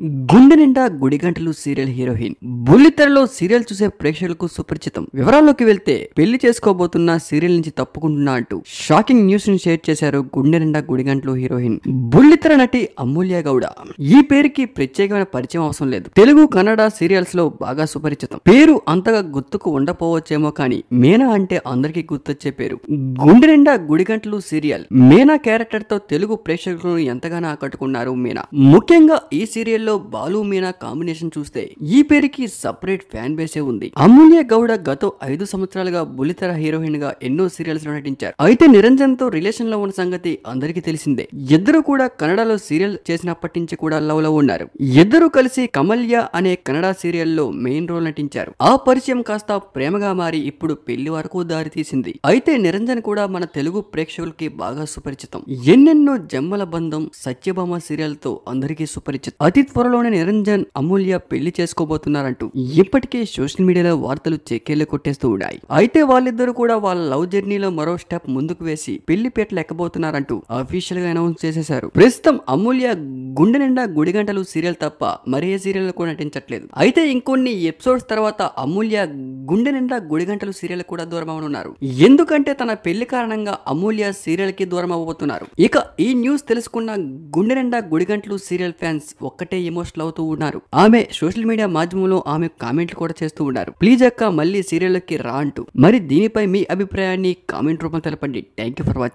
గుండె నిండా గుడిగంటలు serial heroine బుల్లితెరలో serial చూసే ప్రేక్షకులకు సుపరిచితం. వివరాల్లోకి వెళ్తే పెళ్లి చేసుకోబోతున్న సీరియల్ నుంచి తప్పుకుంటున్నా అంటూ షాకింగ్ న్యూస్ ని షేర్ చేశారు గుండె నిండా గుడిగంటలు హీరోయిన్ బుల్లితెర నటి అమూల్య గౌడ. ఈ పేరుకి ప్రత్యేకమైన పరిచయం అవసరం లేదు. తెలుగు కన్నడ సీరియల్స్ లో బాగా సుపరిచితం. పేరు అంతగా గుర్తుకు ఉండపోవచ్చేమో కానీ మీనా అంటే అందరికీ గుర్తొచ్చే పేరు. గుండె నిండా గుడిగంటలు సీరియల్ మీనా క్యారెక్టర్ తో తెలుగు ప్రేక్షకులను ఎంతగానో ఆకట్టుకున్నారు మీనా. ముఖ్యంగా ఈ సీరియల్లో బాలు మీనా కాంబినేషన్ చూస్తే ఈ పేరుకి సపరేట్ ఫ్యాన్ బేసే ఉంది. అమూల్య గౌడ గత 5 సంవత్సరాలుగా బుల్లితెర హీరోయిన్ గా ఎన్నో సీరియల్స్ లో నటించారు. అయితే నిరంజన్ తో రిలేషన్ లో ఉన్న సంగతి అందరికీ తెలిసిందే. ఇద్దరు కూడా కన్నడలో సీరియల్ చేసినప్పటి నుంచి కూడా లవ్ లో ఉన్నారు. ఇద్దరు కలిసి కమల్య అనే కన్నడ సీరియల్ లో మెయిన్ రోల్ నటించారు. ఆ పరిచయం కాస్త ప్రేమగా మారి ఇప్పుడు పెళ్లి వరకు దారి తీసింది. అయితే నిరంజన్ కూడా మన తెలుగు ప్రేక్షకులకి బాగా సుపరిచితం. ఎన్నెన్నో జమ్మల బంధం, సత్యభామ సీరియల్ తో అందరికీ సుపరిచితం. అతి త్వరలోనే నిరంజన్ అమూల్య పెళ్లి చేసుకోబోతున్నారంటూ ఇప్పటికే సోషల్ మీడియాలో వార్తలు చెక్కేళ్లు కొట్టేస్తూ ఉన్నాయి. అయితే వాళ్ళిద్దరూ కూడా వాళ్ళ లవ్ జర్నీలో మరో స్టెప్ ముందుకు వేసి పెళ్లి పీటలు ఎక్కబోతున్నారంటూ అఫీషియల్ గా అనౌన్స్ చేసేశారు. ప్రస్తుతం అమూల్య గుండె నిండా గుడిగంటలు సీరియల్ తప్ప మరే సీరియల్ కూడా నటించట్లేదు. అయితే ఇంకొన్ని ఎపిసోడ్స్ తర్వాత అమూల్య గుండె నిండా గుడిగంటలు సీరియల్ కూడా దూరం అవనున్నారు. ఎందుకంటే తన పెళ్లి కారణంగా అమూల్య సీరియల్ కి దూరం అవ్వబోతున్నారు. ఇక ఈ న్యూస్ తెలుసుకున్న గుండె నిండా గుడిగంటలు సీరియల్ ఫ్యాన్స్ ఒక్కటే ఎమోషనల్ అవుతూ ఉన్నారు. ఆమె సోషల్ మీడియా మాధ్యమంలో ఆమె కామెంట్లు కూడా చేస్తూ ఉన్నారు. ప్లీజ్ అక్క మళ్ళీ సీరియల్లోకి రా అంటూ. మరి దీనిపై మీ అభిప్రాయాన్ని కామెంట్ రూపంలో తెలపండి. Thank you for watching.